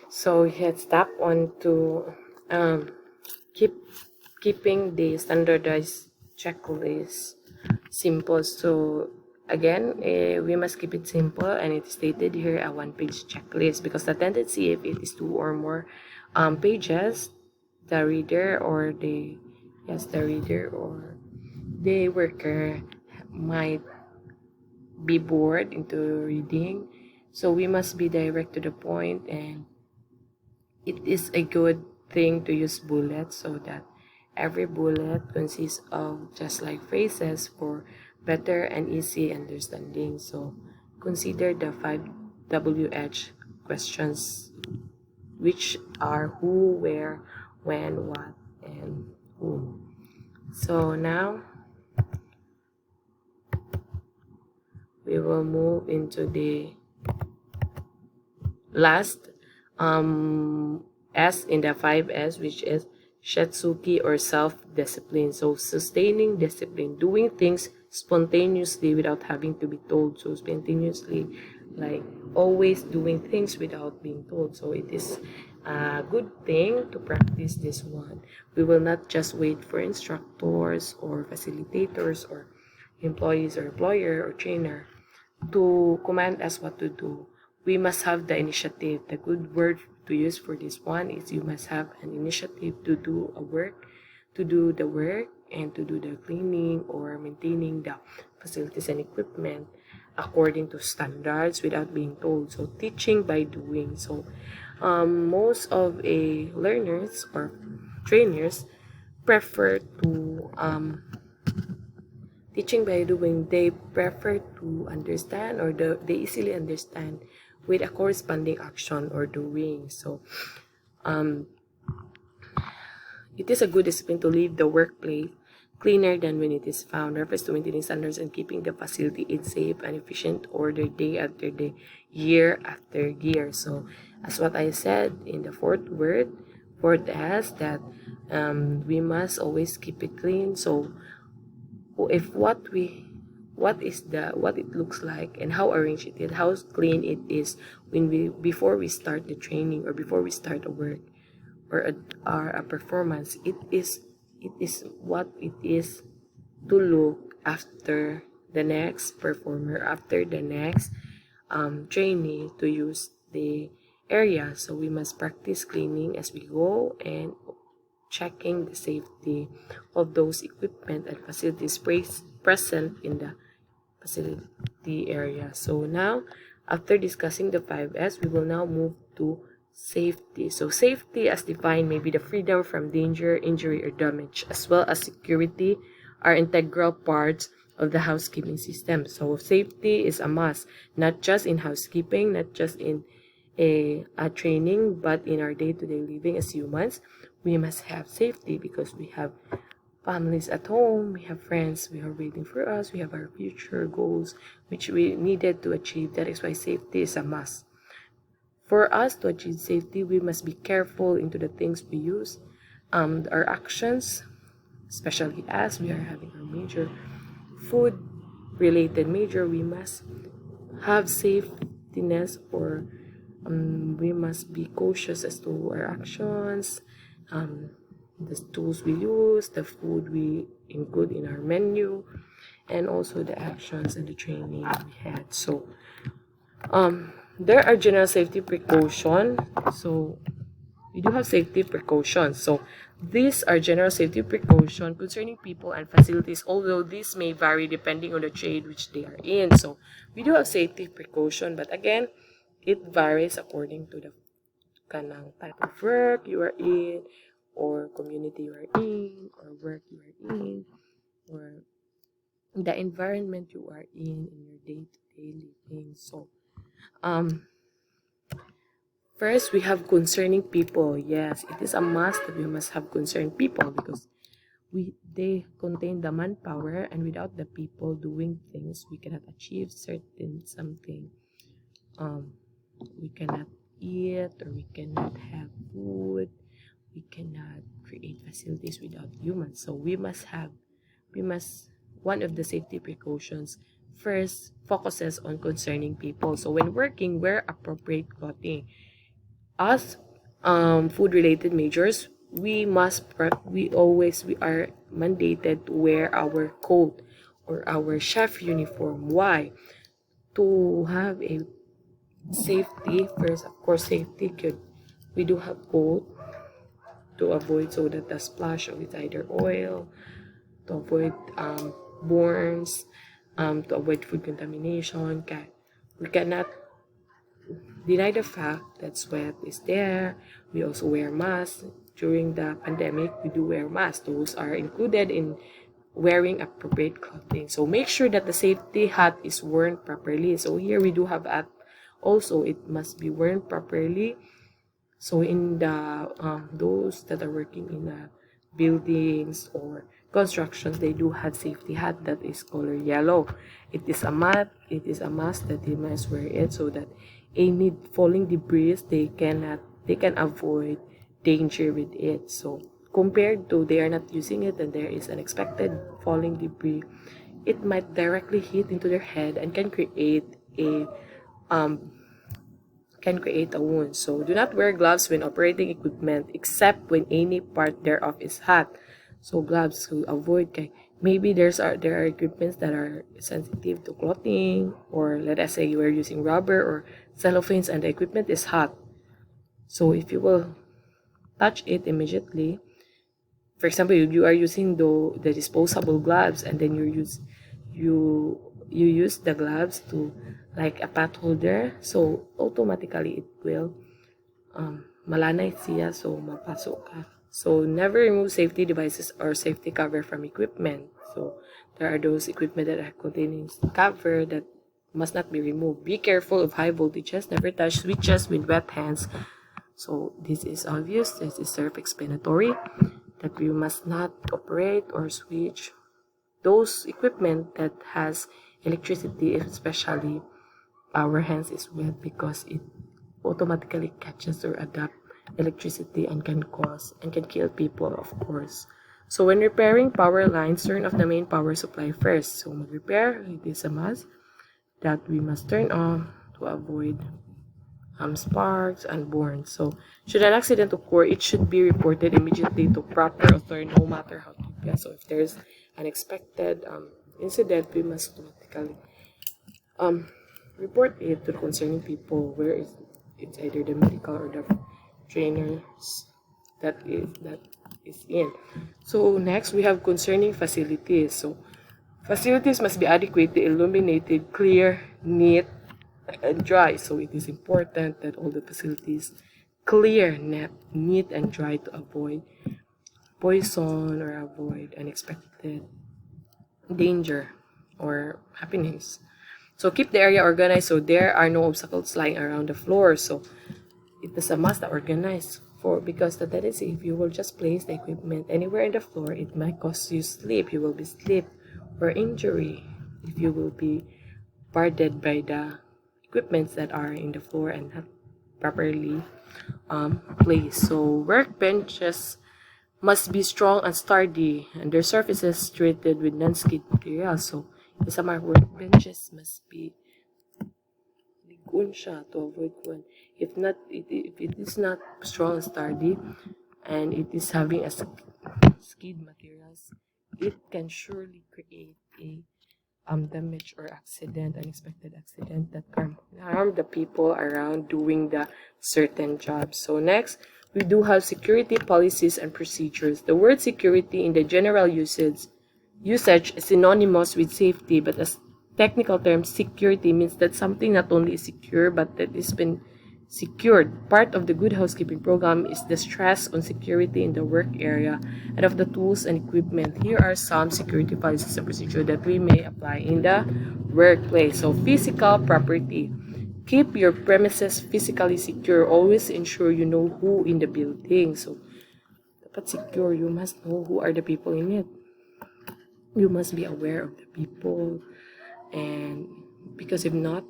So we had step on to um, keep keeping the standardized checklist simple. So again, we must keep it simple, and it is stated here a one-page checklist because the tendency, if it is two or more pages, the reader or the worker might be bored into reading. So we must be direct to the point, and it is a good thing to use bullets so that every bullet consists of just like phrases for better and easy understanding. So consider the 5 WH questions, which are who, where, when, what, and who. So now we will move into the last S in the 5S, which is Shatsuki or self-discipline. So sustaining discipline, doing things spontaneously without having to be told. So spontaneously, like always doing things without being told. So it is a good thing to practice this one. We will not just wait for instructors or facilitators or employees or employer or trainer to command us what to do. We must have the initiative. The good word to use for this one is you must have an initiative to do the work, and to do the cleaning or maintaining the facilities and equipment according to standards without being told. So teaching by doing. So most of a learners or trainers prefer to teaching by doing. They prefer to understand, or they easily understand with a corresponding action or doing. So it is a good discipline to leave the workplace cleaner than when it is found. Refers to maintaining standards and keeping the facility in safe and efficient order day after day, year after year. So as what I said in the fourth S, that we must always keep it clean. So if what it looks like and how arranged it is, how clean it is when we before we start the training or before we start a work or a performance, it is what it is to look after the next performer, after the next trainee to use the area. So we must practice cleaning as we go and checking the safety of those equipment and facilities present in the facility area. So now, after discussing the 5S, we will now move to safety. So safety as defined may be the freedom from danger, injury, or damage, as well as security are integral parts of the housekeeping system. So safety is a must, not just in housekeeping, not just in a training, but in our day-to-day living as humans. We must have safety because we have families at home, we have friends, we are waiting for us, we have our future goals which we needed to achieve. That is why safety is a must. For us to achieve safety, we must be careful into the things we use, our actions, especially as we are having our major food related major. We must have safetiness, or we must be cautious as to our actions, the tools we use, the food we include in our menu, and also the actions and the training we had. So there are general safety precautions. So we do have safety precautions. So these are general safety precautions concerning people and facilities, although this may vary depending on the trade which they are in. So we do have safety precaution, but again, it varies according to the kanang type of work you are in, or community you are in, or work you are in, or the environment you are in your day-to-day living. So first, we have concerning people. Yes, it is a must that we must have concerned people because they contain the manpower, and without the people doing things, we cannot achieve certain something. We cannot eat, or we cannot have food. We cannot create facilities without humans. So we must one of the safety precautions first focuses on concerning people. So when working, wear appropriate clothing. Us food related majors, we we are mandated to wear our coat or our chef uniform. Why? To have a safety first. Of course, safety good. We do have coat to avoid so that the splash of it's either oil, to avoid burns, to avoid food contamination. We cannot deny the fact that sweat is there. We also wear masks. During the pandemic, we do wear masks. Those are included in wearing appropriate clothing. So make sure that the safety hat is worn properly. So here we do have at also it must be worn properly. So in the those that are working in buildings or constructions, they do have safety hat that is color yellow. It is a mat. It is a must that they must wear it so that any falling debris they can avoid danger with it. So compared to they are not using it and there is unexpected falling debris, it might directly hit into their head and um can create a wound. So do not wear gloves when operating equipment except when any part thereof is hot. So gloves to avoid maybe there are equipments that are sensitive to clothing, or let us say you are using rubber or cellophanes and the equipment is hot. So if you will touch it immediately, for example, you are using the disposable gloves and then you you use the gloves to like a pot holder, so automatically it will malanay siya, so mapasok ka. So never remove safety devices or safety cover from equipment. So there are those equipment that are containing cover that must not be removed. Be careful of high voltages. Never touch switches with wet hands. So this is obvious. This is self-explanatory that we must not operate or switch those equipment that has electricity, especially our hands is wet because it automatically catches or adapt electricity and can kill people, of course. So when repairing power lines, turn off the main power supply first. So mag-repair, it is a must that we must turn on to avoid sparks and burns. So should an accident occur, it should be reported immediately to proper authority, no matter how big. So if there's unexpected incident, we must automatically report it to the concerning people, where it's either the medical or the trainers that is in. So next we have concerning facilities. So facilities must be adequately illuminated, clear, neat, and dry. So it is important that all the facilities clear, neat, and dry to avoid poison or avoid unexpected danger or happenings. So keep the area organized so there are no obstacles lying around the floor. So it is a must to organize for because the tendency if you will just place the equipment anywhere in the floor, it might cause you sleep. You will be sleep or injury if you will be boarded by the equipments that are in the floor and not properly placed. So workbenches must be strong and sturdy and their surfaces treated with non-skid material. So some our workbenches must be ligon siya to avoid one. If not, if it is not strong and sturdy and it is having a skid materials, it can surely create a damage or accident, unexpected accident that can harm the people around doing the certain job. So next, we do have security policies and procedures. The word security in the general usage is synonymous with safety, but as technical term, security means that something not only is secure, but that it's been secured. Part of the Good Housekeeping program is the stress on security in the work area and of the tools and equipment. Here are some security policies and procedures that we may apply in the workplace. So, physical property. Keep your premises physically secure. Always ensure you know who in the building. So, dapat secure. You must know who are the people in it. You must be aware of the people, and because if not,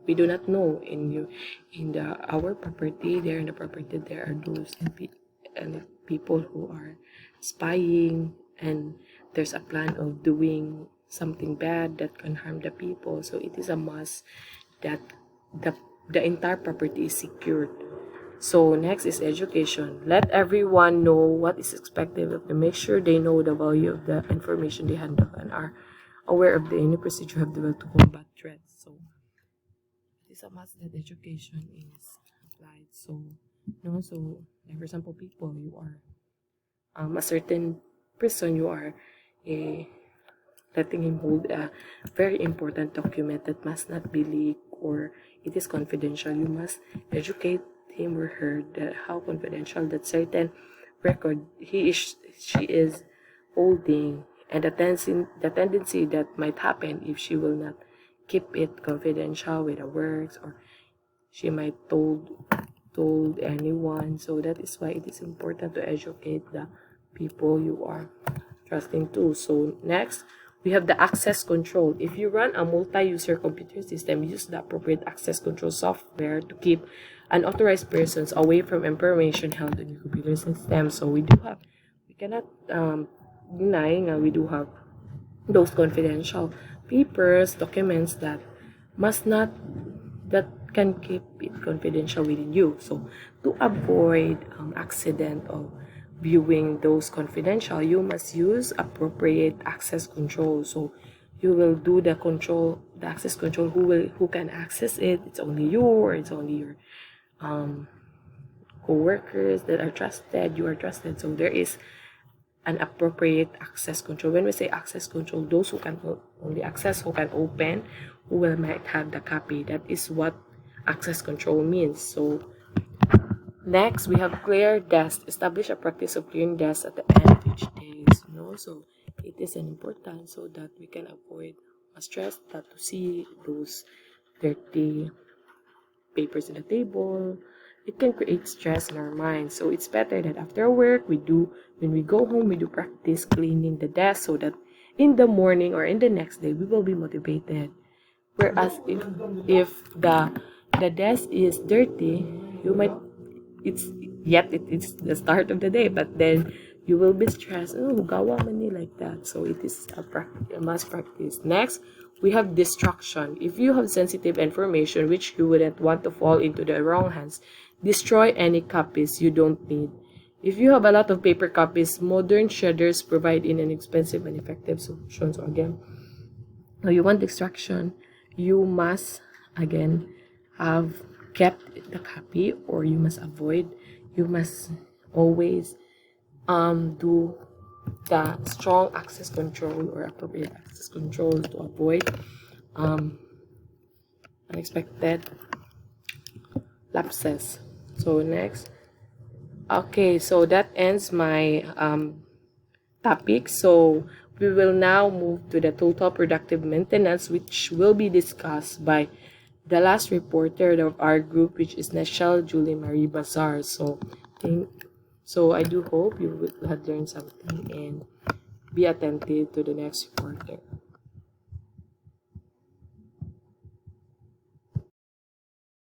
we do not know in the our property there in the property there are those and people who are spying, and there's a plan of doing something bad that can harm the people. So it is a must that the the entire property is secured So next is education. Let everyone know what is expected of them. Make sure they know the value of the information they handle and are aware of the any procedure have developed to combat threats. So it is a must that education is applied. So so like for example, people you are a certain person, you are a letting him hold a very important document that must not be leaked or it is confidential. You must educate him or her that how confidential that certain record she is holding, and the tendency that might happen if she will not keep it confidential with the works, or she might told anyone. So that is why it is important to educate the people you are trusting to. So next, we have the access control. If you run a multi-user computer system, use the appropriate access control software to keep unauthorized persons away from information held on your computer system. So we cannot deny we do have those confidential papers, documents that must not, that can keep it confidential within you. So to avoid accident of viewing those confidential, you must use appropriate access control. So you will do the access control, who can access it. It's only you, or it's only your co-workers that are trusted, you are trusted. So there is an appropriate access control. When we say access control, those who can only access, who can open, who will might have the copy. That is what access control means. So next, we have clear desk. Establish a practice of clearing desks at the end of each day. So it is an important so that we can avoid a stress that to see those dirty papers on the table. It can create stress in our minds. So it's better that after work, when we go home, we do practice cleaning the desk so that in the morning or in the next day, we will be motivated. Whereas if the desk is dirty, you might, it's the start of the day, but then you will be stressed. Oh, gawa man ni like that. So it is a must practice. Next, we have distraction. If you have sensitive information which you wouldn't want to fall into the wrong hands, destroy any copies you don't need. If you have a lot of paper copies, modern shredders provide an inexpensive and effective solution. So again, now you want distraction, you must again have kept the copy, or you must always do the strong access control or appropriate access control to avoid unexpected lapses. So next, okay, so that ends my topic. So we will now move to the total productive maintenance, which will be discussed by the last reporter of our group, which is Nashelle Julie Marie Bazar. So I do hope you would have learned something and be attentive to the next reporter.